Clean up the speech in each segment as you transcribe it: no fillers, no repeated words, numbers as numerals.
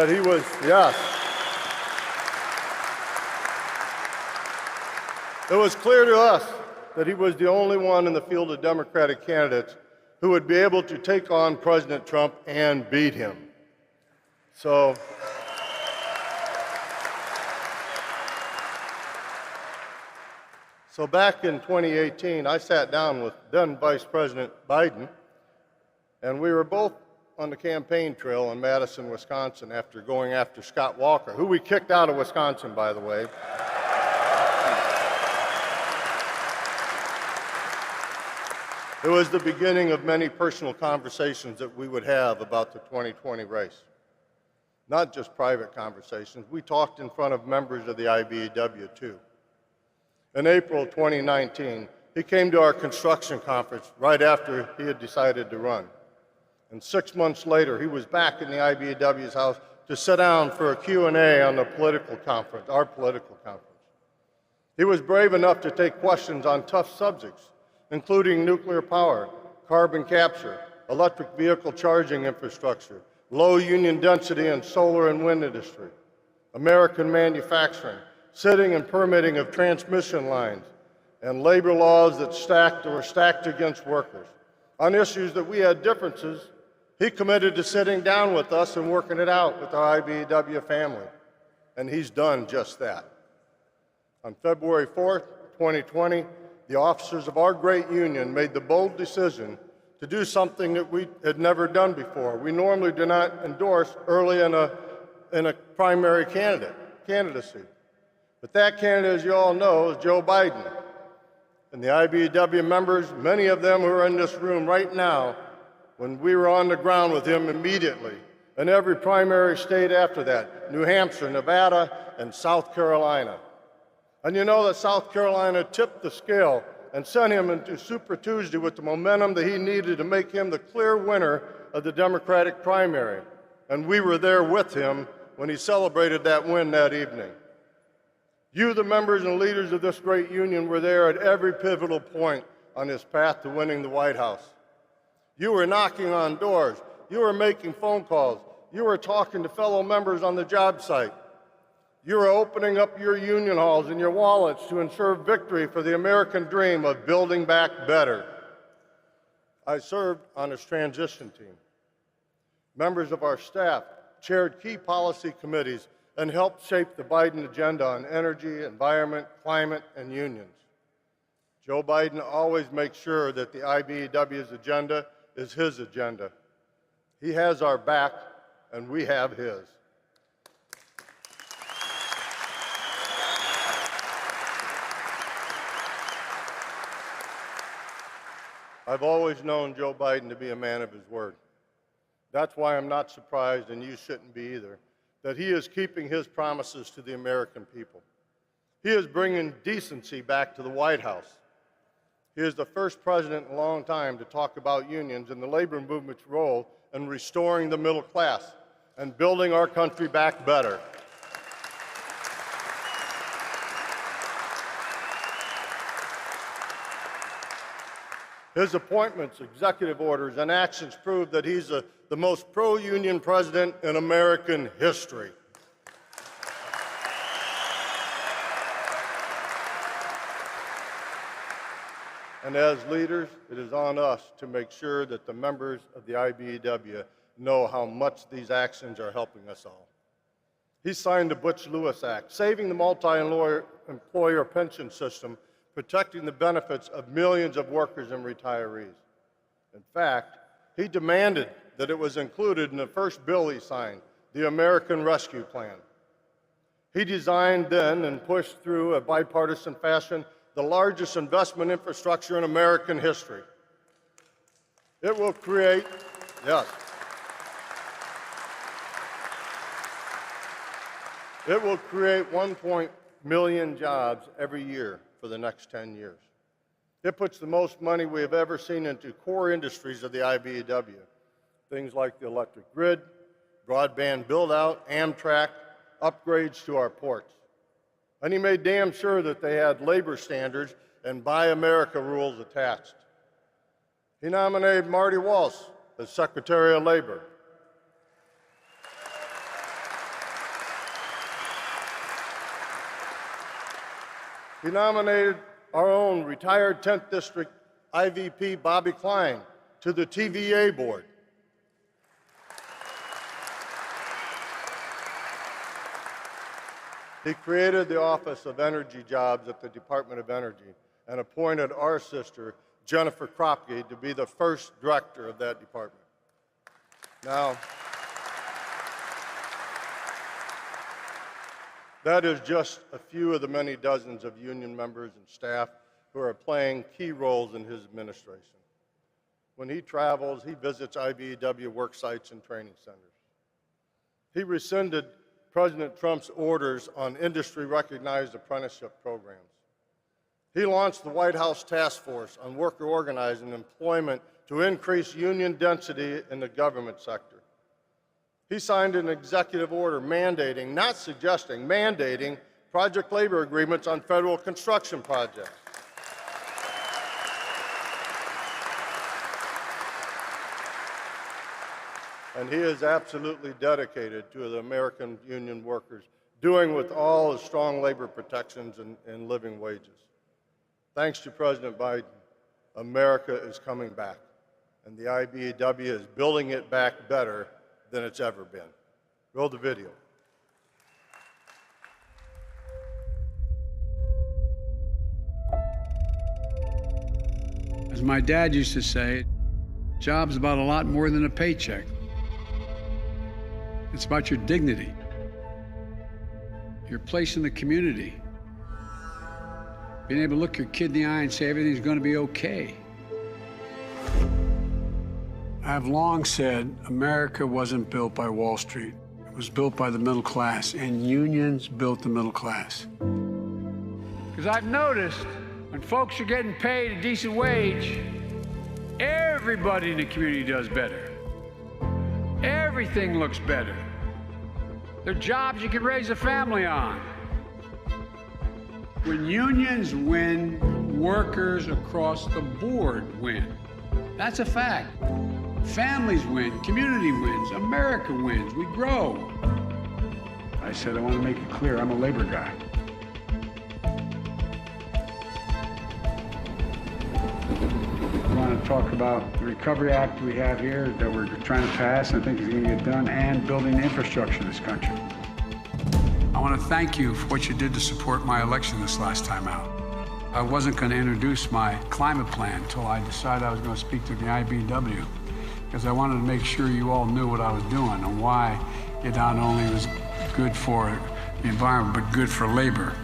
That he was, yes. It was clear to us that he was the only one in the field of Democratic candidates who would be able to take on President Trump and beat him. So back in 2018, I sat down with then Vice President Biden, and we were both on the campaign trail in Madison, Wisconsin, after going after Scott Walker, who we kicked out of Wisconsin, by the way. It was the beginning of many personal conversations that we would have about the 2020 race. Not just private conversations. We talked in front of members of the IBEW, too. In April 2019, he came to our construction conference right after he had decided to run. And 6 months later, he was back in the IBEW's house to sit down for a Q&A on the political conference, our political conference. He was brave enough to take questions on tough subjects, including nuclear power, carbon capture, electric vehicle charging infrastructure, low union density in solar and wind industry, American manufacturing, sitting and permitting of transmission lines, and labor laws that were stacked against workers. On issues that we had differences, he committed to sitting down with us and working it out with our IBEW family, and he's done just that. On February 4th, 2020, the officers of our great union made the bold decision to do something that we had never done before. We normally do not endorse early in a primary candidacy. But that candidate, as you all know, is Joe Biden. And the IBEW members, many of them who are in this room right now, when we were on the ground with him immediately, in every primary state after that, New Hampshire, Nevada, and South Carolina. And you know that South Carolina tipped the scale and sent him into Super Tuesday with the momentum that he needed to make him the clear winner of the Democratic primary. And we were there with him when he celebrated that win that evening. You, the members and leaders of this great union, were there at every pivotal point on his path to winning the White House. You were knocking on doors. You were making phone calls. You were talking to fellow members on the job site. You are opening up your union halls and your wallets to ensure victory for the American dream of building back better. I served on his transition team. Members of our staff chaired key policy committees and helped shape the Biden agenda on energy, environment, climate, and unions. Joe Biden always makes sure that the IBEW's agenda is his agenda. He has our back, and we have his. I've always known Joe Biden to be a man of his word. That's why I'm not surprised, and you shouldn't be either, that he is keeping his promises to the American people. He is bringing decency back to the White House. He is the first president in a long time to talk about unions and the labor movement's role in restoring the middle class and building our country back better. His appointments, executive orders, and actions prove that he's the most pro-union president in American history. And as leaders, it is on us to make sure that the members of the IBEW know how much these actions are helping us all. He signed the Butch-Lewis Act, saving the multi-employer pension system, protecting the benefits of millions of workers and retirees. In fact, he demanded that it was included in the first bill he signed, the American Rescue Plan. He designed then and pushed through a bipartisan fashion the largest investment infrastructure in American history. It will create, yes, it will create 1 million jobs every year for the next 10 years. It puts the most money we have ever seen into core industries of the IBEW, things like the electric grid, broadband build-out, Amtrak, upgrades to our ports. And he made damn sure that they had labor standards and Buy America rules attached. He nominated Marty Walsh as Secretary of Labor. He nominated our own retired 10th District IVP Bobby Klein to the TVA board. He created the Office of Energy Jobs at the Department of Energy and appointed our sister, Jennifer Kropke, to be the first director of that department. Now, that is just a few of the many dozens of union members and staff who are playing key roles in his administration. When he travels, he visits IBEW work sites and training centers. He rescinded President Trump's orders on industry-recognized apprenticeship programs. He launched the White House Task Force on worker organizing and employment to increase union density in the government sector. He signed an executive order mandating, not suggesting, mandating project labor agreements on federal construction projects. And he is absolutely dedicated to the American union workers, doing with all the strong labor protections and living wages. Thanks to President Biden, America is coming back, and the IBEW is building it back better than it's ever been. Roll the video. As my dad used to say, job's about a lot more than a paycheck. It's about your dignity, your place in the community, being able to look your kid in the eye and say everything's going to be okay. I've long said America wasn't built by Wall Street. It was built by the middle class, and unions built the middle class. Because I've noticed when folks are getting paid a decent wage, everybody in the community does better. Everything looks better. They're jobs you can raise a family on. When unions win, workers across the board win. That's a fact. Families win, community wins, America wins, we grow. I said I want to make it clear, I'm a labor guy. I want to talk about the Recovery Act we have here that we're trying to pass and I think is going to get done, and building infrastructure in this country. I want to thank you for what you did to support my election this last time out. I wasn't going to introduce my climate plan until I decided I was going to speak to the IBEW, because I wanted to make sure you all knew what I was doing and why it not only was good for the environment, but good for labor.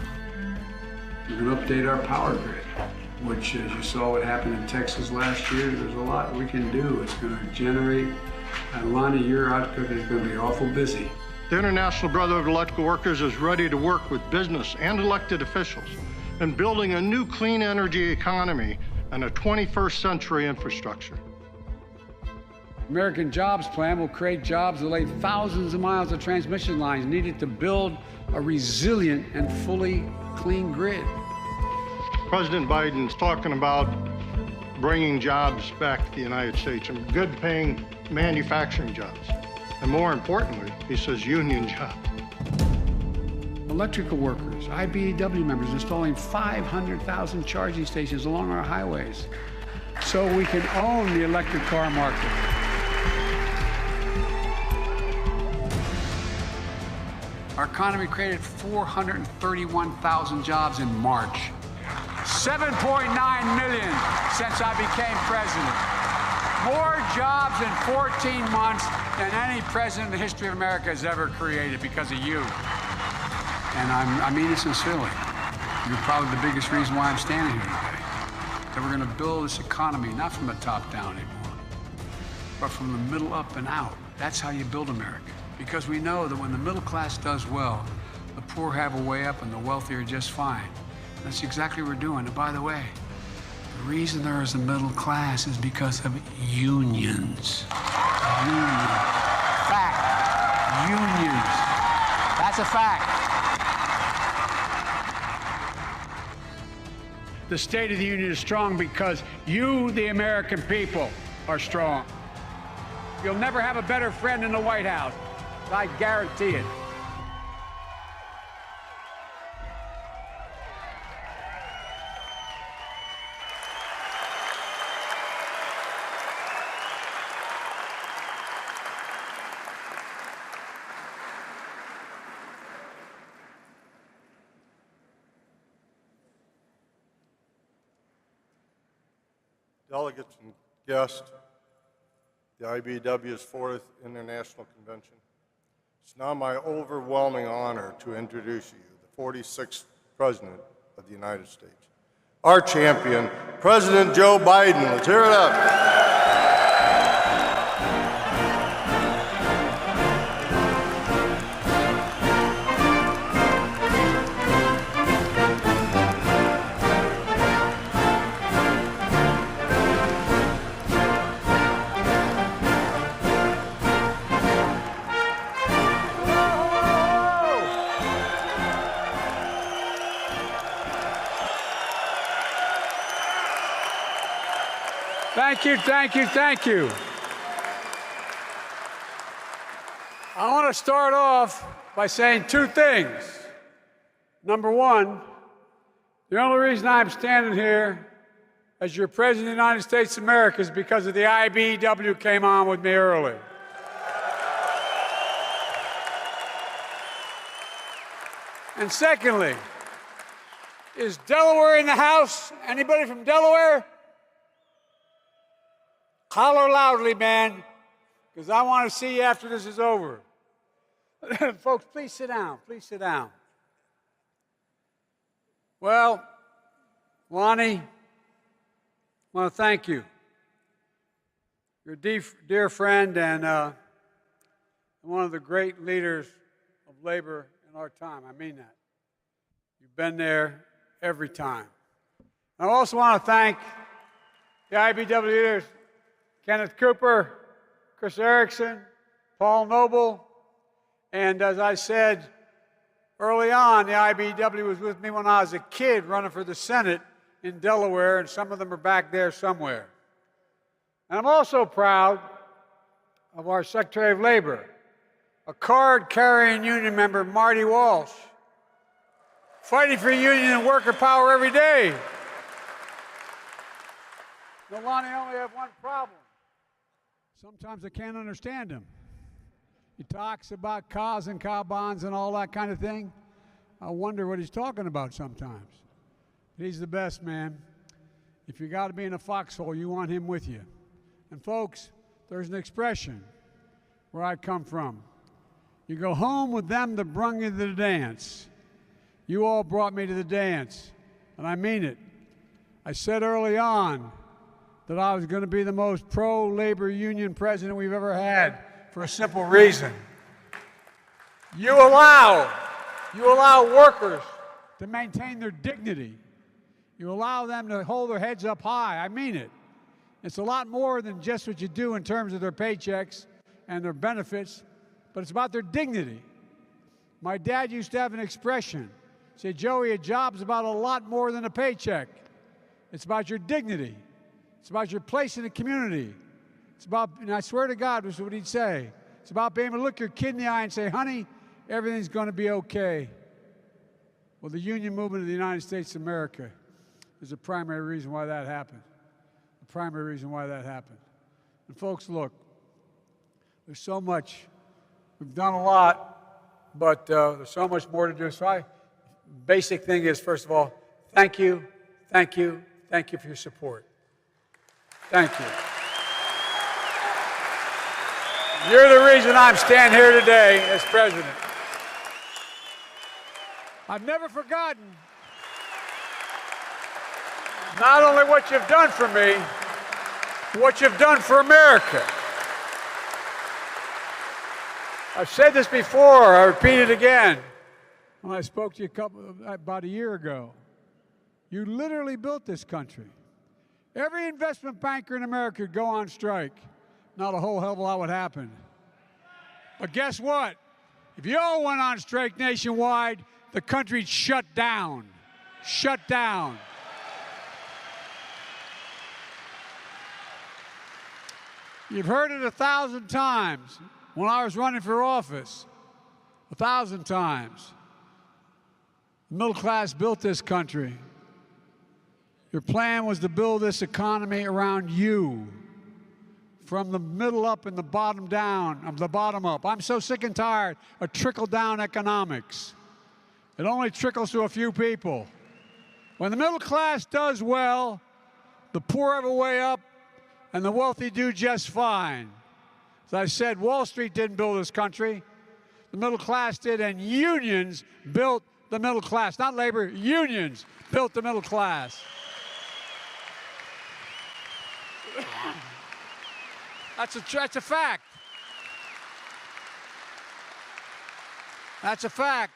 We're going to update our power grid, which, as you saw what happened in Texas last year, there's a lot we can do. It's going to generate a lot of your output is going to be awful busy. The International Brotherhood of Electrical Workers is ready to work with business and elected officials in building a new clean energy economy and a 21st century infrastructure. American Jobs Plan will create jobs that lay thousands of miles of transmission lines needed to build a resilient and fully clean grid. President Biden's talking about bringing jobs back to the United States and good-paying manufacturing jobs. And more importantly, he says union jobs. Electrical workers, IBEW members installing 500,000 charging stations along our highways so we can own the electric car market. Our economy created 431,000 jobs in March. 7.9 million since I became president. More jobs in 14 months than any president in the history of America has ever created because of you. And I mean it sincerely. You're probably the biggest reason why I'm standing here today. That we're going to build this economy, not from the top down anymore, but from the middle up and out. That's how you build America. Because we know that when the middle class does well, the poor have a way up and the wealthy are just fine. That's exactly what we're doing. And by the way, the reason there is a middle class is because of unions. Unions. Fact. Unions. That's a fact. The State of the Union is strong because you, the American people, are strong. You'll never have a better friend in the White House. I guarantee it. delegates and guests, the IBEW's 4th International Convention. It's now my overwhelming honor to introduce you, the 46th President of the United States, our champion, President Joe Biden. Let's hear it up. Thank you, thank you, thank you. I want to start off by saying two things. Number one, the only reason I'm standing here as your President of the United States of America is because of the IBEW came on with me early. And secondly, is Delaware in the house? Anybody from Delaware? Holler loudly, man, because I want to see you after this is over. Folks, please sit down. Please sit down. Well, Lonnie, I want to thank you. You're a dear friend and one of the great leaders of labor in our time. I mean that. You've been there every time. I also want to thank the IBEW leaders, Kenneth Cooper, Chris Erickson, Paul Noble, and as I said early on, the IBEW was with me when I was a kid running for the Senate in Delaware, and some of them are back there somewhere. And I'm also proud of our Secretary of Labor, a card-carrying union member, Marty Walsh, fighting for union and worker power every day. No, Lonnie, I only have one problem. Sometimes I can't understand him. He talks about cars and car bonds and all that kind of thing. I wonder what he's talking about sometimes. He's the best, man. If you got to be in a foxhole, you want him with you. And folks, there's an expression where I come from. You go home with them that brung you to the dance. You all brought me to the dance, and I mean it. I said early on that I was going to be the most pro-labor union president we've ever had for a simple reason. You allow workers to maintain their dignity. You allow them to hold their heads up high. I mean it. It's a lot more than just what you do in terms of their paychecks and their benefits, but it's about their dignity. My dad used to have an expression. He said, Joey, a job's about a lot more than a paycheck. It's about your dignity. It's about your place in the community. It's about, and I swear to God, this is what he'd say. It's about being able to look your kid in the eye and say, honey, everything's going to be okay. Well, the union movement of the United States of America is the primary reason why that happened. The primary reason why that happened. And folks, look, there's so much. We've done a lot, but there's so much more to do. So basic thing is, first of all, thank you, thank you, thank you for your support. Thank you. You're the reason I'm standing here today as president. I've never forgotten not only what you've done for me, what you've done for America. I've said this before, I repeat it again. When I spoke to you about a year ago, you literally built this country. Every investment banker in America would go on strike. Not a whole hell of a lot would happen. But guess what? If you all went on strike nationwide, the country'd shut down. Shut down. You've heard it 1,000 times when I was running for office. 1,000 times. The middle class built this country. Your plan was to build this economy around you, from the middle up and the bottom down, the bottom up. I'm so sick and tired of trickle-down economics. It only trickles to a few people. When the middle class does well, the poor have a way up, and the wealthy do just fine. As I said, Wall Street didn't build this country. The middle class did, and unions built the middle class. Not labor, unions built the middle class. That's a fact. That's a fact.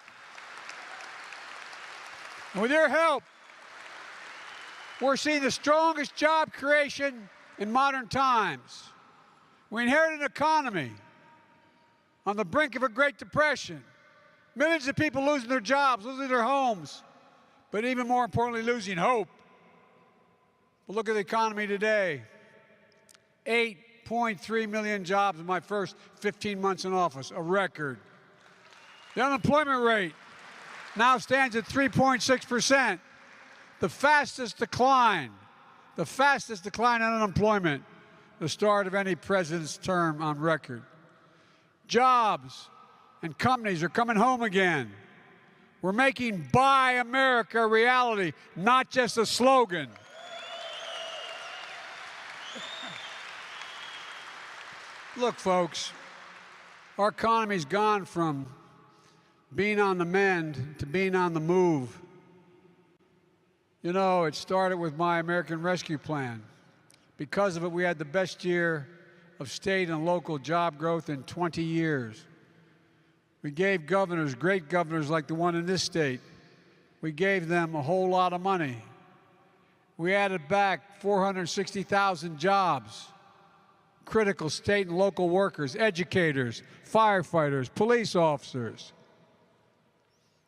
And with your help, we're seeing the strongest job creation in modern times. We inherited an economy on the brink of a Great Depression. Millions of people losing their jobs, losing their homes, but even more importantly, losing hope. But look at the economy today. 8.3 million jobs in my first 15 months in office, a record. The unemployment rate now stands at 3.6%, the fastest decline in unemployment, the start of any president's term on record. Jobs and companies are coming home again. We're making Buy America a reality, not just a slogan. Look, folks, our economy's gone from being on the mend to being on the move. You know, it started with my American Rescue Plan. Because of it, we had the best year of state and local job growth in 20 years. We gave governors, great governors like the one in this state, we gave them a whole lot of money. We added back 460,000 jobs. Critical state and local workers, educators, firefighters, police officers.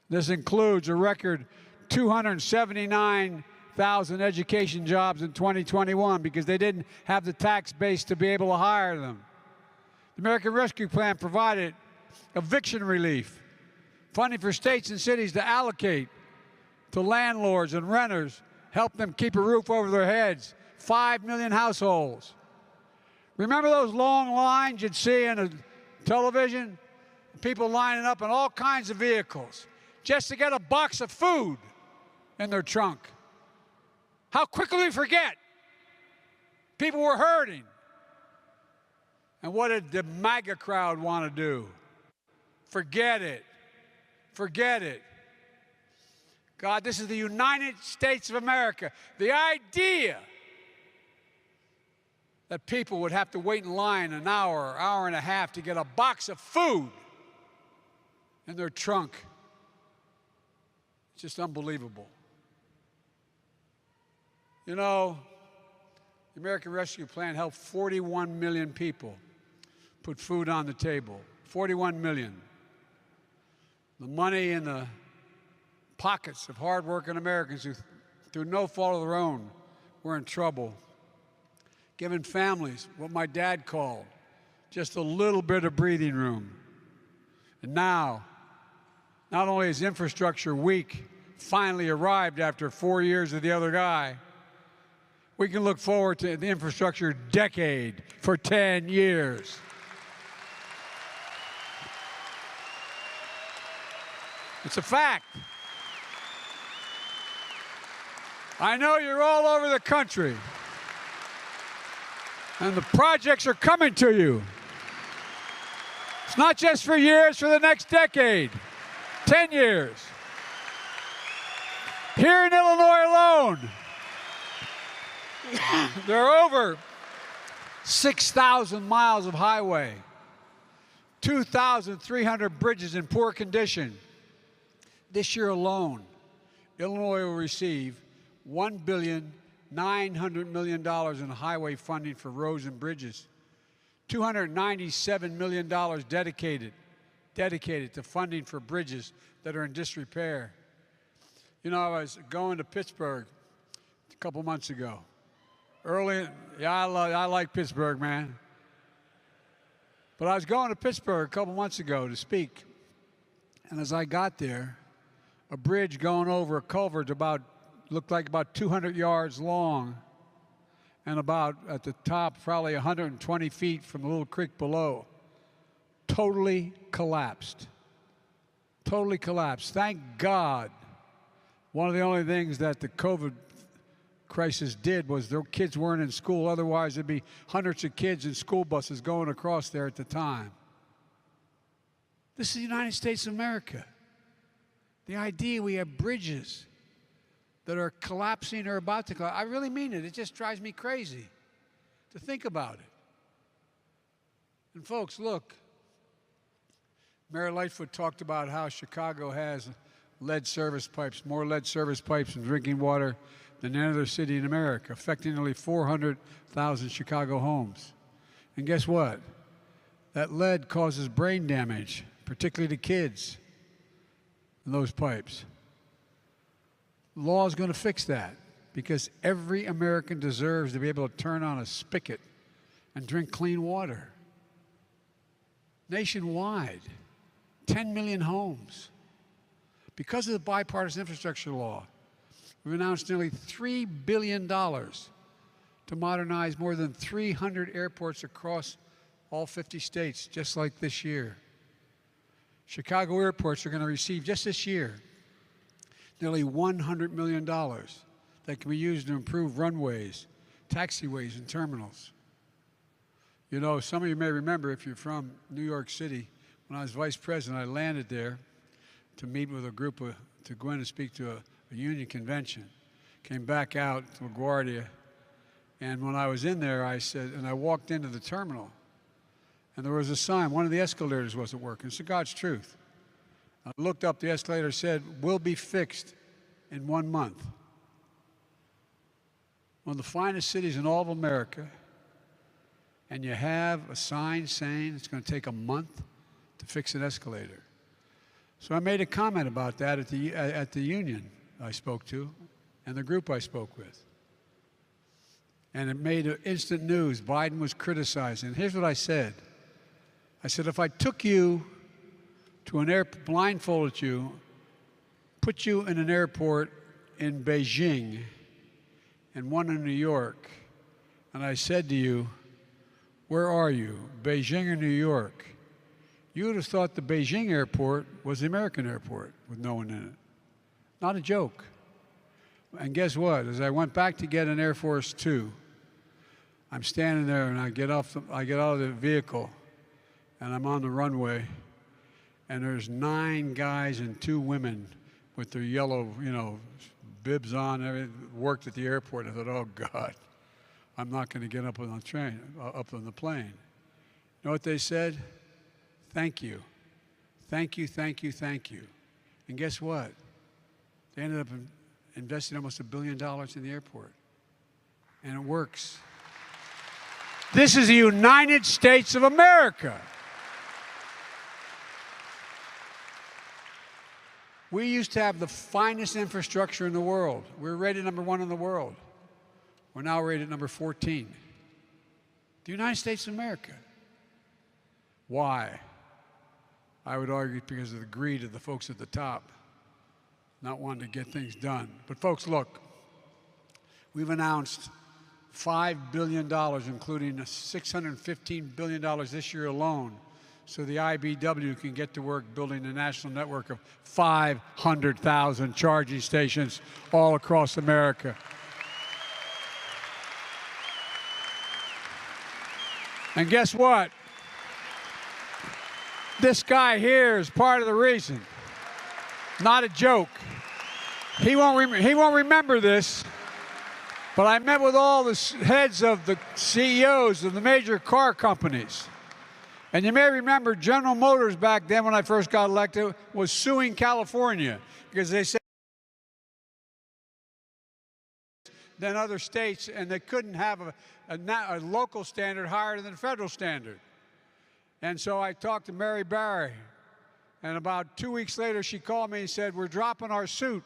This includes a record 279,000 education jobs in 2021 because they didn't have the tax base to be able to hire them. The American Rescue Plan provided eviction relief, funding for states and cities to allocate to landlords and renters, help them keep a roof over their heads, 5 million households. Remember those long lines you'd see on a television? People lining up in all kinds of vehicles just to get a box of food in their trunk. How quickly we forget. People were hurting. And what did the MAGA crowd want to do? Forget it. Forget it. God, this is the United States of America. The idea that people would have to wait in line an hour, hour and a half to get a box of food in their trunk. It's just unbelievable. You know, the American Rescue Plan helped 41 million people put food on the table. 41 million. The money in the pockets of hardworking Americans who, through no fault of their own, were in trouble. Giving families what my dad called just a little bit of breathing room. And now, not only is infrastructure week finally arrived after 4 years of the other guy, we can look forward to the infrastructure decade for 10 years. It's a fact. I know you're all over the country. And the projects are coming to you. It's not just for years, for the next decade, 10 years. Here in Illinois alone, there are over 6,000 miles of highway, 2,300 bridges in poor condition. This year alone, Illinois will receive $1.9 billion in highway funding for roads and bridges, $297 million dedicated to funding for bridges that are in disrepair. You know, I was going to Pittsburgh a couple months ago. I like Pittsburgh, man. But I was going to Pittsburgh a couple months ago to speak. And as I got there, a bridge going over a culvert looked like about 200 yards long and about at the top probably 120 feet from the little creek below. Totally collapsed. Totally collapsed. Thank God. One of the only things that the COVID crisis did was their kids weren't in school. Otherwise, there'd be hundreds of kids in school buses going across there at the time. This is the United States of America. The idea we have bridges that are collapsing or about to collapse. I really mean it. It just drives me crazy to think about it. And folks, look, Mayor Lightfoot talked about how Chicago has lead service pipes, more lead service pipes and drinking water than any other city in America, affecting nearly 400,000 Chicago homes. And guess what? That lead causes brain damage, particularly to kids in those pipes. Law is going to fix that because every American deserves to be able to turn on a spigot and drink clean water. Nationwide, 10 million homes. Because of the bipartisan infrastructure law, we've announced nearly $3 billion to modernize more than 300 airports across all 50 states, just like this year. Chicago airports are going to receive, just this year, nearly $100 million that can be used to improve runways, taxiways, and terminals. You know, some of you may remember, if you're from New York City, when I was vice president, I landed there to meet with a group to go in and speak to a union convention. Came back out to LaGuardia, and when I was in there, I said, and I walked into the terminal, and there was a sign, one of the escalators wasn't working. It's the God's truth. I looked up, the escalator said, "Will be fixed in 1 month." One of the finest cities in all of America, and you have a sign saying it's going to take a month to fix an escalator. So I made a comment about that at the union I spoke to and the group I spoke with. And it made instant news. Biden was criticizing. Here's what I said. I said, if I took you to an airport, blindfolded you, put you in an airport in Beijing and one in New York, and I said to you, where are you, Beijing or New York? You would have thought the Beijing airport was the American airport with no one in it. Not a joke. And guess what? As I went back to get an Air Force Two, I'm standing there and I get out of the vehicle and I'm on the runway, and there's 9 guys and 2 women with their yellow, bibs on, everything, worked at the airport. I thought, oh God, I'm not going to get up on the train, up on the plane. You know what they said? Thank you. Thank you, thank you, thank you. And guess what? They ended up investing almost $1 billion in the airport. And it works. This is the United States of America. We used to have the finest infrastructure in the world. We were rated #1 in the world. We're now rated number 14. The United States of America. Why? I would argue because of the greed of the folks at the top, not wanting to get things done. But folks, look, we've announced $5 billion, including $615 billion this year alone, so the IBW can get to work building a national network of 500,000 charging stations all across America. And guess what? This guy here is part of the reason. Not a joke. He won't remember this, but I met with all the heads of the CEOs of the major car companies. And you may remember General Motors back then, when I first got elected, was suing California because they said than other states, and they couldn't have a local standard higher than the federal standard. And so I talked to Mary Barry, and about 2 weeks later, she called me and said, we're dropping our suit.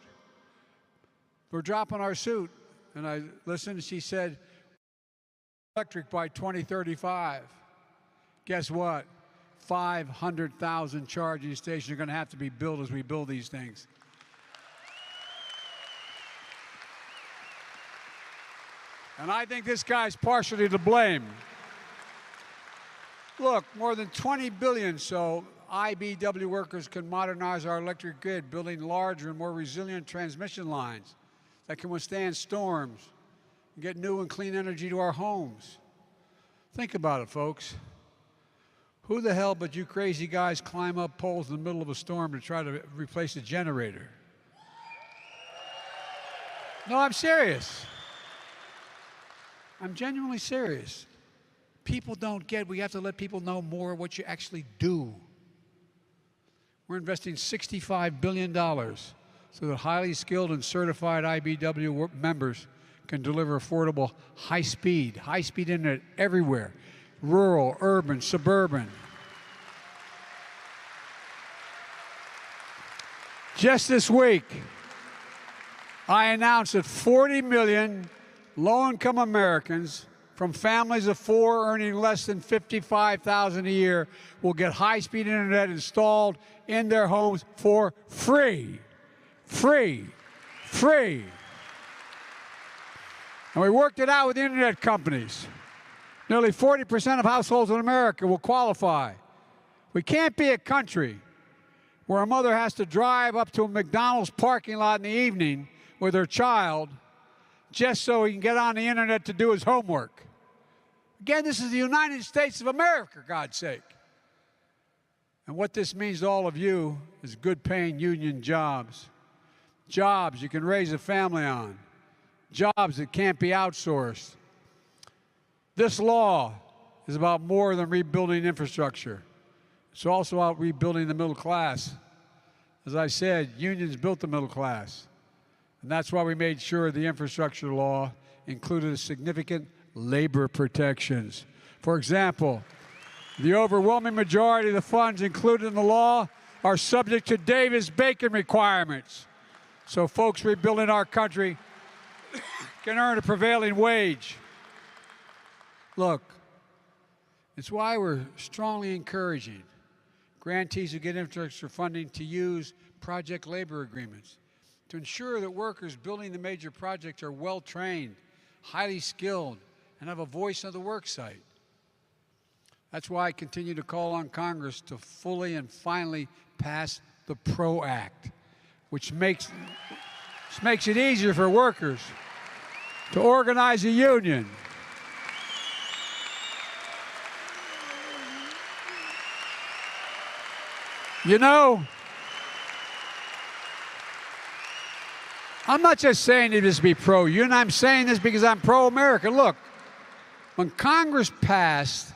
We're dropping our suit. And I listened, and she said, electric by 2035. Guess what? 500,000 charging stations are going to have to be built as we build these things. And I think this guy's partially to blame. Look, more than $20 billion so IBW workers can modernize our electric grid, building larger and more resilient transmission lines that can withstand storms get new and clean energy to our homes. Think about it, folks. Who the hell but you crazy guys climb up poles in the middle of a storm to try to replace a generator? No, I'm serious. I'm genuinely serious. People don't get, we have to let people know more what you actually do. We're investing $65 billion so that highly skilled and certified IBW members can deliver affordable high-speed internet everywhere, rural, urban, suburban. Just this week, I announced that 40 million low-income Americans from families of four earning less than $55,000 a year will get high-speed internet installed in their homes for free. Free. Free. And we worked it out with the internet companies. Nearly 40% of households in America will qualify. We can't be a country where a mother has to drive up to a McDonald's parking lot in the evening with her child just so he can get on the internet to do his homework. Again, this is the United States of America, God's sake. And what this means to all of you is good-paying union jobs. Jobs you can raise a family on. Jobs that can't be outsourced. This law is about more than rebuilding infrastructure. It's also about rebuilding the middle class. As I said, unions built the middle class. And that's why we made sure the infrastructure law included significant labor protections. For example, the overwhelming majority of the funds included in the law are subject to Davis-Bacon requirements. So folks rebuilding our country can earn a prevailing wage. Look, it's why we're strongly encouraging grantees who get infrastructure funding to use project labor agreements to ensure that workers building the major projects are well-trained, highly skilled, and have a voice on the work site. That's why I continue to call on Congress to fully and finally pass the PRO Act, which makes it easier for workers to organize a union. You know, I'm not just saying it to be pro-union. I'm saying this because I'm pro-America. Look, when Congress passed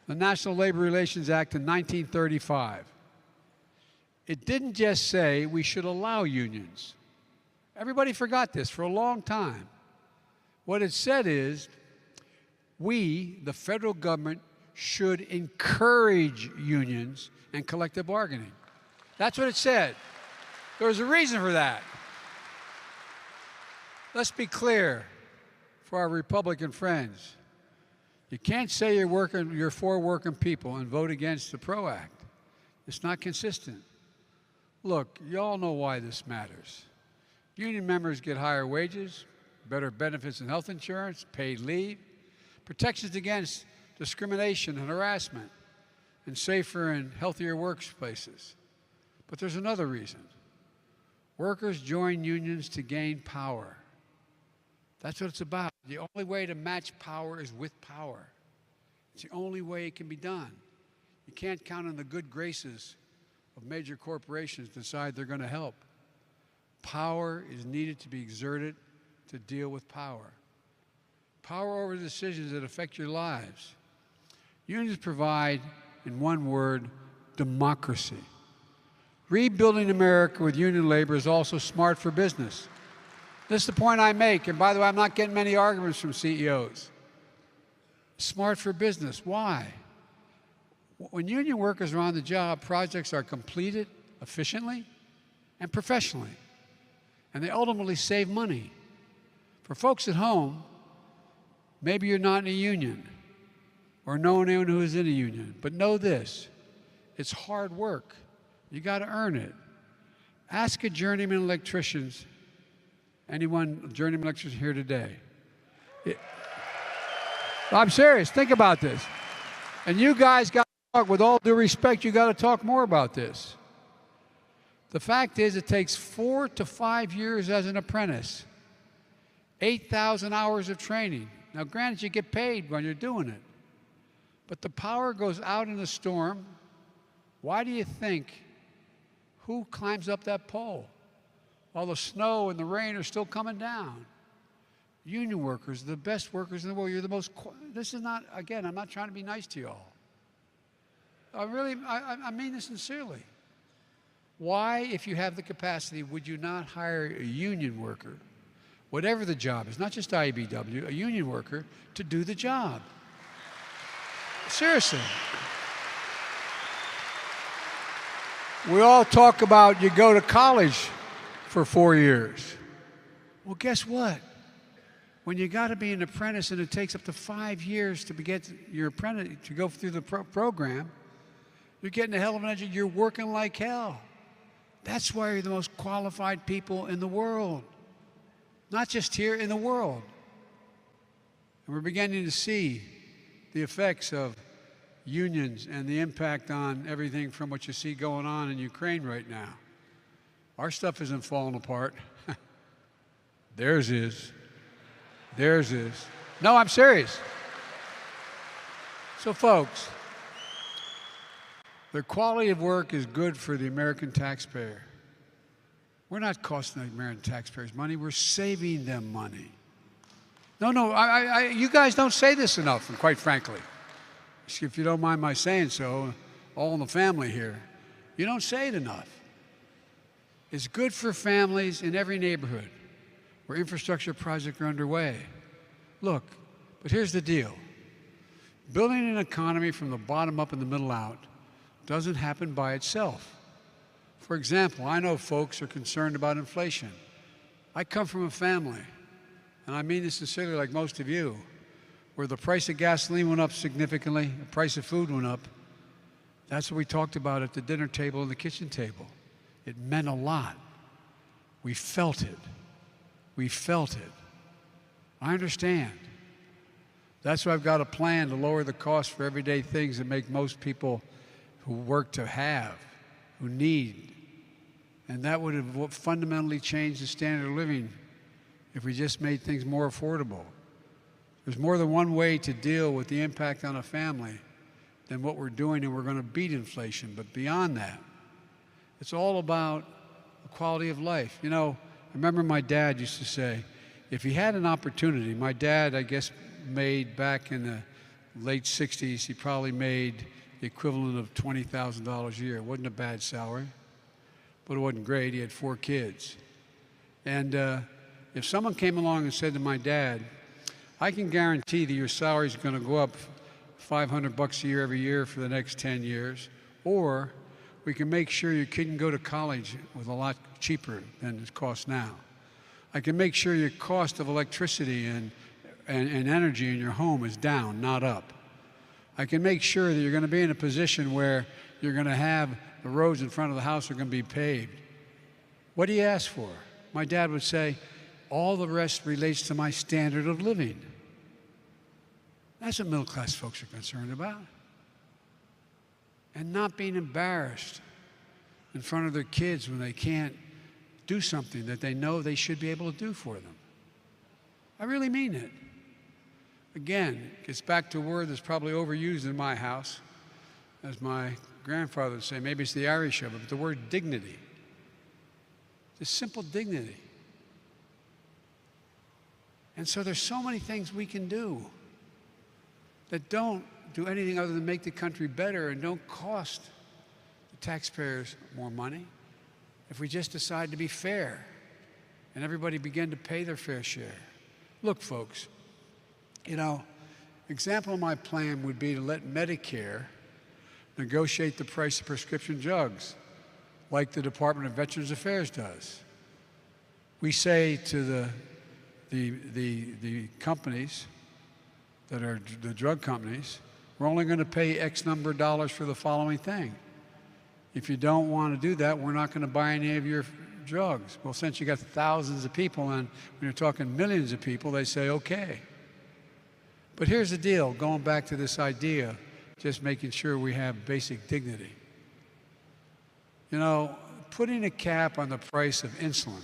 the National Labor Relations Act in 1935, it didn't just say we should allow unions. Everybody forgot this for a long time. What it said is we, the federal government, should encourage unions and collective bargaining. That's what it said. There was a reason for that. Let's be clear for our Republican friends. You can't say you're for working people and vote against the PRO Act. It's not consistent. Look, you all know why this matters. Union members get higher wages, better benefits and health insurance, paid leave, protections against discrimination and harassment, and safer and healthier workplaces. But there's another reason. Workers join unions to gain power. That's what it's about. The only way to match power is with power. It's the only way it can be done. You can't count on the good graces of major corporations to decide they're going to help. Power is needed to be exerted to deal with power. Power over decisions that affect your lives. Unions provide, in one word, democracy. Rebuilding America with union labor is also smart for business. This is the point I make, and by the way, I'm not getting many arguments from CEOs. Smart for business. Why? When union workers are on the job, projects are completed efficiently and professionally, and they ultimately save money. For folks at home, maybe you're not in a union or know anyone who is in a union, but know this, it's hard work. You got to earn it. Ask a journeyman electrician, anyone journeyman electrician here today. I'm serious, think about this. And you guys got to talk, with all due respect, you got to talk more about this. The fact is it takes 4 to 5 years as an apprentice, 8,000 hours of training. Now, granted, you get paid when you're doing it, but the power goes out in a storm. Why do you think, who climbs up that pole while the snow and the rain are still coming down? Union workers, the best workers in the world. You're the most, this is not, again, I'm not trying to be nice to you all. I mean this sincerely. Why, if you have the capacity, would you not hire a union worker, whatever the job is, not just IBW, a union worker, to do the job? Seriously. We all talk about you go to college for 4 years. Well, guess what? When you got to be an apprentice and it takes up to 5 years to get your apprentice to go through the program, you're getting a hell of an education. You're working like hell. That's why you're the most qualified people in the world. Not just here, in the world. And we're beginning to see the effects of unions and the impact on everything from what you see going on in Ukraine right now. Our stuff isn't falling apart. Theirs is. Theirs is. No, I'm serious. So, folks, the quality of work is good for the American taxpayer. We're not costing the American taxpayers money. We're saving them money. No, you guys don't say this enough, and quite frankly, if you don't mind my saying so, all in the family here, you don't say it enough. It's good for families in every neighborhood where infrastructure projects are underway. Look, but here's the deal. Building an economy from the bottom up and the middle out doesn't happen by itself. For example, I know folks are concerned about inflation. I come from a family, and I mean this sincerely like most of you, where the price of gasoline went up significantly, the price of food went up. That's what we talked about at the dinner table and the kitchen table. It meant a lot. We felt it. We felt it. I understand. That's why I've got a plan to lower the cost for everyday things that make most people who work to have, who need. And that would have fundamentally changed the standard of living if we just made things more affordable. There's more than one way to deal with the impact on a family than what we're doing, and we're going to beat inflation. But beyond that, it's all about the quality of life. You know, I remember my dad used to say, if he had an opportunity, my dad, I guess, made back in the late 60s, he probably made the equivalent of $20,000 a year. It wasn't a bad salary, but it wasn't great. He had 4 kids. And if someone came along and said to my dad, I can guarantee that your salary is going to go up $500 a year every year for the next 10 years, or we can make sure your kid can go to college with a lot cheaper than it costs now. I can make sure your cost of electricity and energy in your home is down, not up. I can make sure that you're going to be in a position where you're going to have the roads in front of the house are going to be paved. What do you ask for? My dad would say, all the rest relates to my standard of living. That's what middle-class folks are concerned about. And not being embarrassed in front of their kids when they can't do something that they know they should be able to do for them. I really mean it. Again, it gets back to a word that's probably overused in my house, as my grandfather would say, maybe it's the Irish of it, but the word dignity. Just simple dignity. And so there's so many things we can do that don't do anything other than make the country better and don't cost the taxpayers more money if we just decide to be fair and everybody begin to pay their fair share. Look, folks, you know, example of my plan would be to let Medicare negotiate the price of prescription drugs like the Department of Veterans Affairs does. We say to the companies that are the drug companies, we're only going to pay X number of dollars for the following thing. If you don't want to do that, we're not going to buy any of your drugs. Well, since you got thousands of people and when you're talking millions of people, they say, okay. But here's the deal, going back to this idea, just making sure we have basic dignity. You know, putting a cap on the price of insulin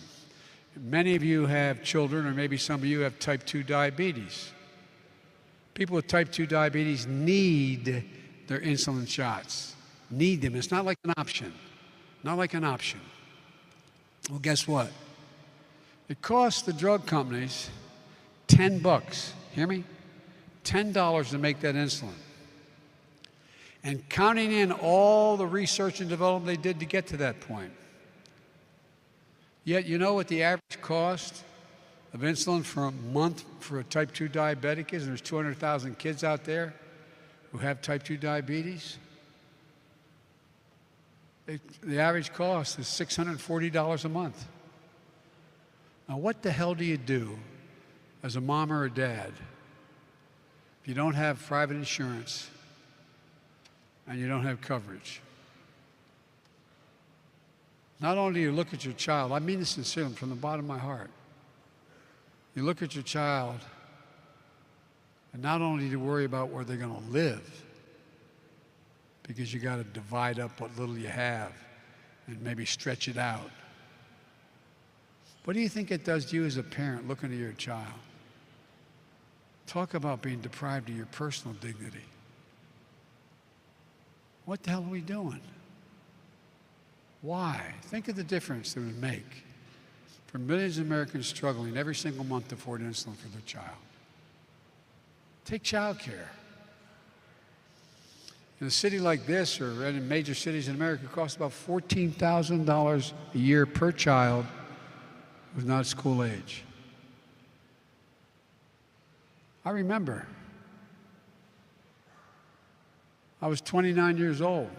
Many of you have children, or maybe some of you have type 2 diabetes. People with type 2 diabetes need their insulin shots. Need them. It's not like an option. Not like an option. Well, guess what? It costs the drug companies $10. Hear me? $10 to make that insulin. And counting in all the research and development they did to get to that point. Yet, you know what the average cost of insulin for a month for a type 2 diabetic is? And there's 200,000 kids out there who have type 2 diabetes. The average cost is $640 a month. Now, what the hell do you do as a mom or a dad if you don't have private insurance and you don't have coverage? Not only do you look at your child, I mean this sincerely from the bottom of my heart. You look at your child, and not only do you worry about where they're going to live, because you got to divide up what little you have and maybe stretch it out. What do you think it does to you as a parent looking at your child? Talk about being deprived of your personal dignity. What the hell are we doing? Why? Think of the difference it would make for millions of Americans struggling every single month to afford insulin for their child. Take child care. In a city like this, or in major cities in America, it costs about $14,000 a year per child who's not school age. I remember, I was 29 years old.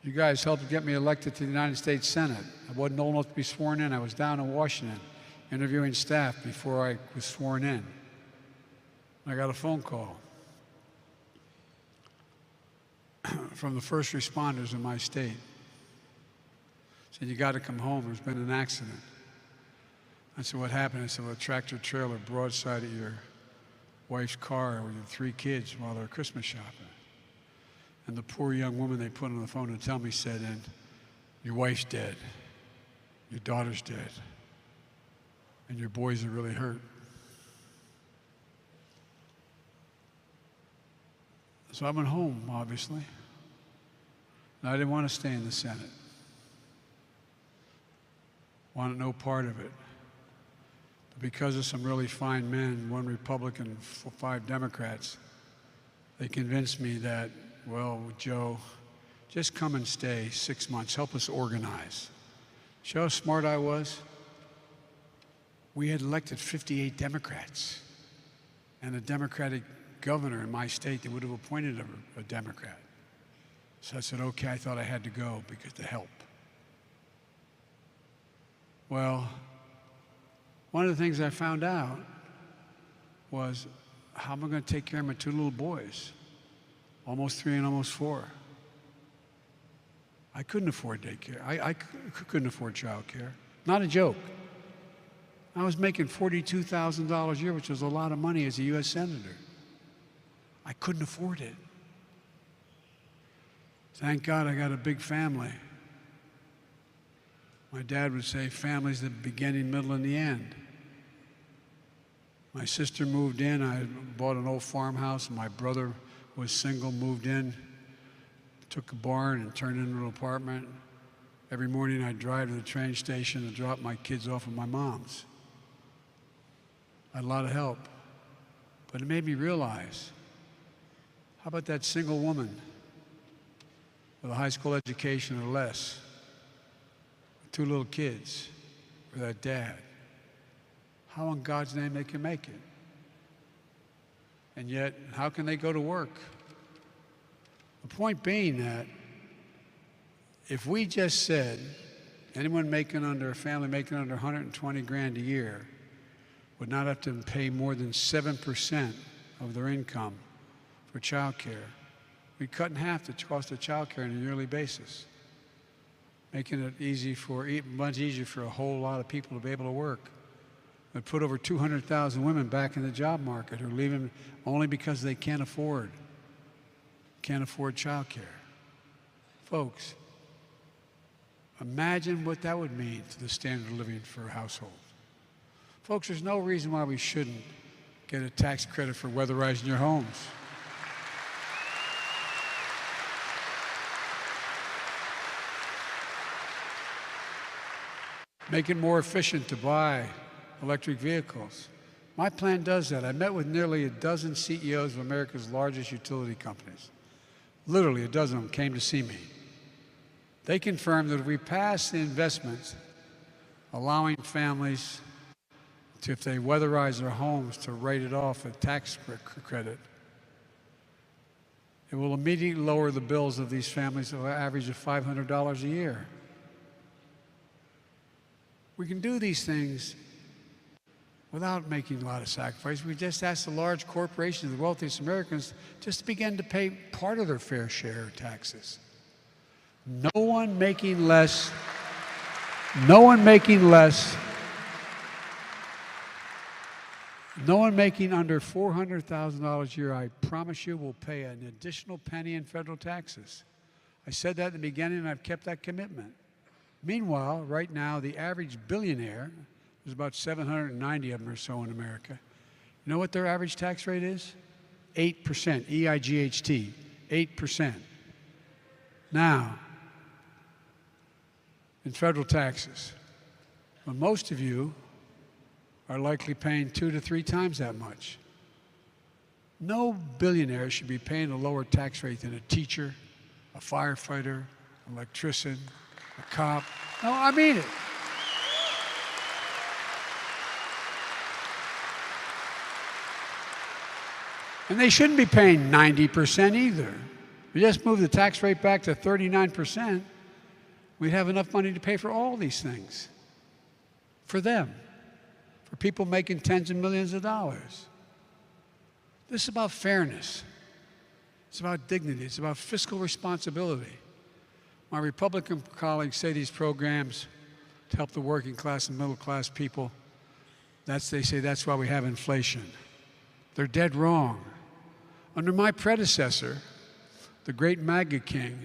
You guys helped get me elected to the United States Senate. I wasn't old enough to be sworn in. I was down in Washington interviewing staff before I was sworn in. I got a phone call from the first responders in my state. Said, you got to come home, there's been an accident. I said, what happened? I said, well, a tractor trailer broadside at your wife's car with your 3 kids while they're Christmas shopping. And the poor young woman they put on the phone to tell me said, and your wife's dead, your daughter's dead, and your boys are really hurt. So I went home, obviously. And I didn't want to stay in the Senate. Wanted no part of it. But because of some really fine men, 1 Republican, 5 Democrats, they convinced me that, well, Joe, just come and stay 6 months. Help us organize. See how smart I was? We had elected 58 Democrats and a Democratic governor in my state that would have appointed a Democrat. So I said, okay, I thought I had to go because to help. Well, one of the things I found out was, how am I going to take care of my 2 little boys? Almost 3 and almost 4. I couldn't afford daycare. I couldn't afford child care. Not a joke. I was making $42,000 a year, which was a lot of money as a U.S. Senator. I couldn't afford it. Thank God I got a big family. My dad would say, family's the beginning, middle, and the end. My sister moved in. I bought an old farmhouse, and my brother was single, moved in, took a barn and turned it into an apartment. Every morning I'd drive to the train station and drop my kids off at my mom's. I had a lot of help. But it made me realize, how about that single woman with a high school education or less, with 2 little kids, or that dad? How in God's name they can make it? And yet, how can they go to work? The point being that if we just said anyone making under, a family making under 120 grand a year would not have to pay more than 7% of their income for child care, we'd cut in half the cost of child care on a yearly basis, making it much easier for a whole lot of people to be able to work. It put over 200,000 women back in the job market who are leaving only because they can't afford child care. Folks, Imagine what that would mean to the standard of living for a household. Folks, there's no reason why we shouldn't get a tax credit for weatherizing your homes. Make it more efficient to buy electric vehicles. My plan does that. I met with nearly a dozen CEOs of America's largest utility companies. Literally a dozen of them came to see me. They confirmed that if we pass the investments allowing families to, if they weatherize their homes, to write it off a tax credit, it will immediately lower the bills of these families to an average of $500 a year. We can do these things without making a lot of sacrifice. We just ask the large corporations, the wealthiest Americans, just to begin to pay part of their fair share of taxes. No one making less under $400,000 a year, I promise you, will pay an additional penny in federal taxes. I said that in the beginning, and I've kept that commitment. Meanwhile, right now, the average billionaire, there's about 790 of them or so in America. You know what their average tax rate is? 8%, E-I-G-H-T, 8%. Now, in federal taxes, well, most of you are likely paying 2 to 3 times that much. No billionaire should be paying a lower tax rate than a teacher, a firefighter, an electrician, a cop. No, I mean it. And they shouldn't be paying 90% either. If we just move the tax rate back to 39%, we'd have enough money to pay for all these things. For them. For people making tens of millions of dollars. This is about fairness. It's about dignity. It's about fiscal responsibility. My Republican colleagues say these programs to help the working class and middle class people, they say that's why we have inflation. They're dead wrong. Under my predecessor, the great MAGA king,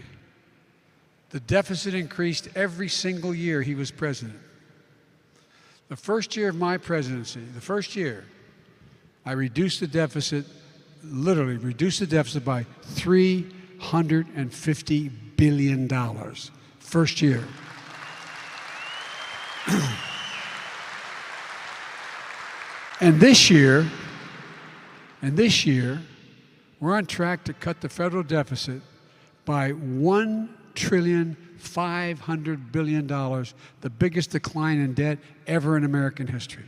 the deficit increased every single year he was president. The first year of my presidency, the first year, I reduced the deficit, literally reduced the deficit by $350 billion. First year. And this year, we're on track to cut the federal deficit by $1.5 trillion, the biggest decline in debt ever in American history.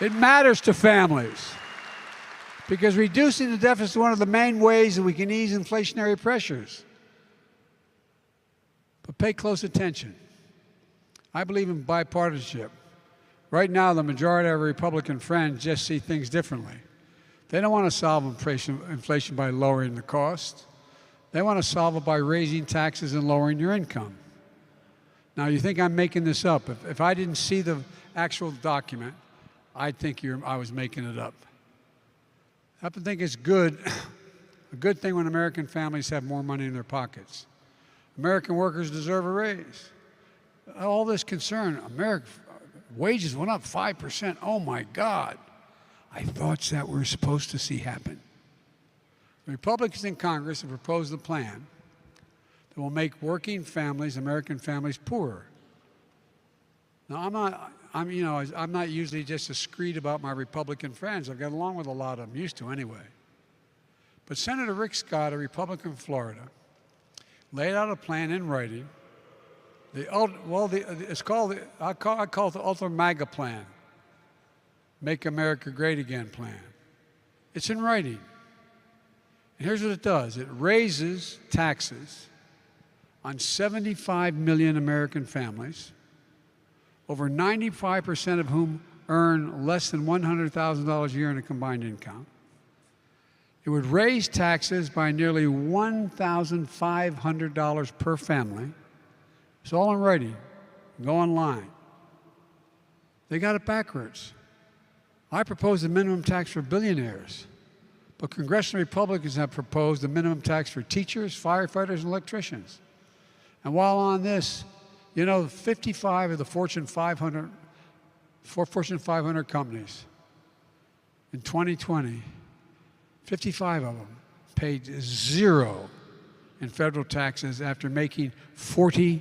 It matters to families because reducing the deficit is one of the main ways that we can ease inflationary pressures. But pay close attention. I believe in bipartisanship. Right now, the majority of our Republican friends just see things differently. They don't want to solve inflation by lowering the cost. They want to solve it by raising taxes and lowering your income. Now, you think I'm making this up. If I didn't see the actual document, I'd think I was making it up. I think it's good, a good thing when American families have more money in their pockets. American workers deserve a raise. All this concern, wages went up 5%. Oh my God. I thought that we were supposed to see happen. The Republicans in Congress have proposed a plan that will make working families, American families, poorer. Now, I'm not usually just discreet about my Republican friends. I've got along with a lot of them, used to anyway. But Senator Rick Scott, a Republican from Florida, laid out a plan in writing. I call it the Ultra MAGA plan, Make America Great Again plan. It's in writing. And here's what it does. It raises taxes on 75 million American families, over 95% of whom earn less than $100,000 a year in a combined income. It would raise taxes by nearly $1,500 per family. It's all in writing. Go online. They got it backwards. I propose a minimum tax for billionaires. But congressional Republicans have proposed a minimum tax for teachers, firefighters, and electricians. And while on this, you know, 55 of the Fortune 500 companies in 2020, 55 of them paid zero in federal taxes after making $40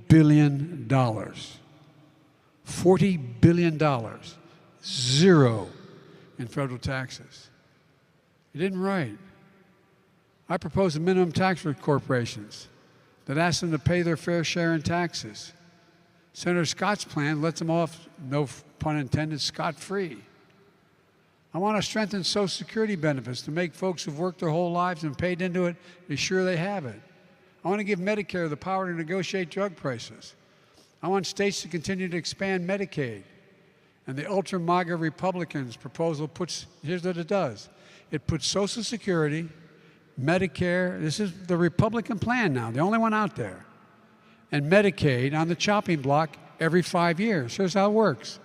billion. $40 billion, zero in federal taxes. You didn't write. I propose a minimum tax for corporations that asks them to pay their fair share in taxes. Senator Scott's plan lets them off, no pun intended, scot-free. I want to strengthen Social Security benefits to make folks who've worked their whole lives and paid into it be sure they have it. I want to give Medicare the power to negotiate drug prices. I want states to continue to expand Medicaid. And the ultra-MAGA Republicans' proposal puts, here's what it does. It puts Social Security, Medicare, this is the Republican plan now, the only one out there, and Medicaid on the chopping block every 5 years. Here's how it works.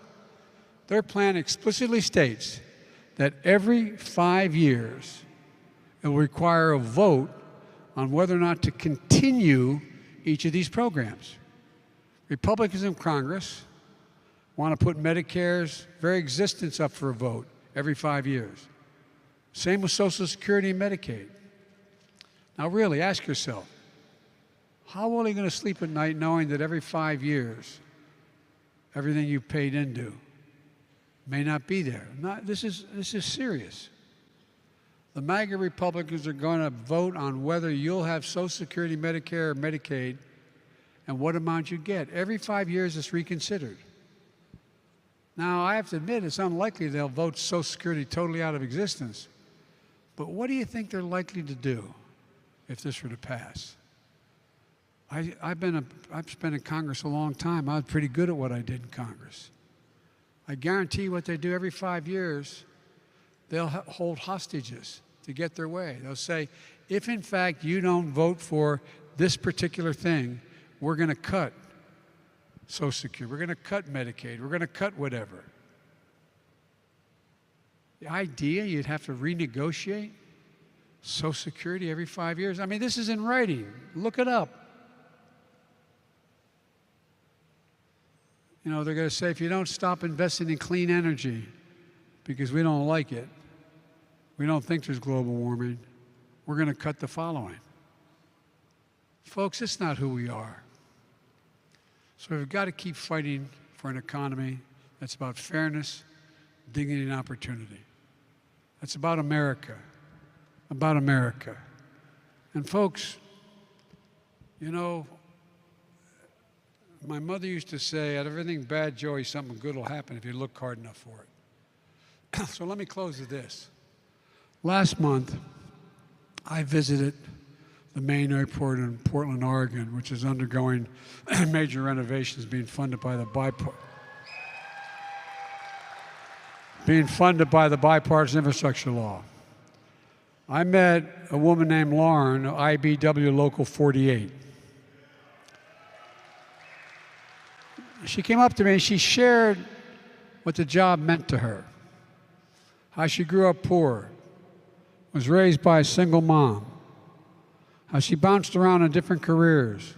Their plan explicitly states that every 5 years it will require a vote on whether or not to continue each of these programs. Republicans in Congress want to put Medicare's very existence up for a vote every 5 years. Same with Social Security and Medicaid. Now really, ask yourself, how well are you going to sleep at night knowing that every 5 years, everything you paid into may not be there? This is serious. The MAGA Republicans are going to vote on whether you'll have Social Security, Medicare, or Medicaid, and what amount you get. Every 5 years, it's reconsidered. Now, I have to admit, it's unlikely they'll vote Social Security totally out of existence. But what do you think they're likely to do if this were to pass? I've spent in Congress a long time. I was pretty good at what I did in Congress. I guarantee what they do every 5 years, they'll hold hostages to get their way. They'll say, if in fact you don't vote for this particular thing, we're going to cut Social Security, we're going to cut Medicaid, we're going to cut whatever. The idea you'd have to renegotiate Social Security every 5 years? I mean, this is in writing. Look it up. You know, they're going to say, if you don't stop investing in clean energy because we don't like it, we don't think there's global warming, we're going to cut the following. Folks, it's not who we are. So we've got to keep fighting for an economy that's about fairness, dignity, and opportunity. That's about America. About America. And folks, you know, my mother used to say, out of everything bad, Joey, something good will happen if you look hard enough for it. So let me close with this. Last month, I visited the main airport in Portland, Oregon, which is undergoing major renovations being funded by the bipartisan infrastructure law. I met a woman named Lauren, IBW Local 48. She came up to me and she shared what the job meant to her, how she grew up poor, was raised by a single mom, how she bounced around in different careers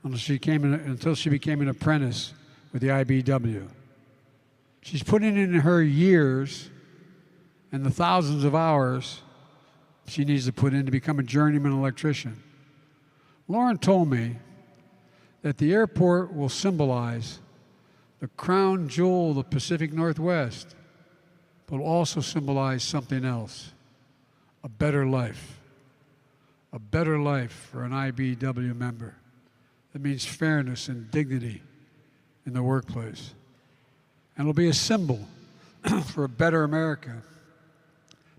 until she became an apprentice with the IBW. She's putting in her years and the thousands of hours she needs to put in to become a journeyman electrician. Lauren told me that the airport will symbolize the crown jewel of the Pacific Northwest, but will also symbolize something else, a better life. A better life for an IBW member. That means fairness and dignity in the workplace. And it'll be a symbol for a better America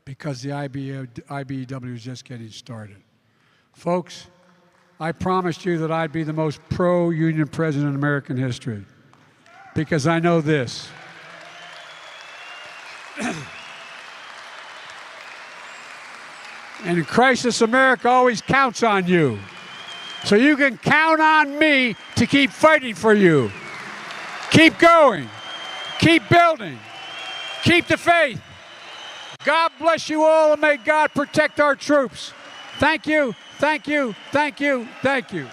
because the IBEW is just getting started. Folks, I promised you that I'd be the most pro-union president in American history because I know this. And in crisis, America always counts on you. So you can count on me to keep fighting for you. Keep going. Keep building. Keep the faith. God bless you all, and may God protect our troops. Thank you, thank you, thank you, thank you.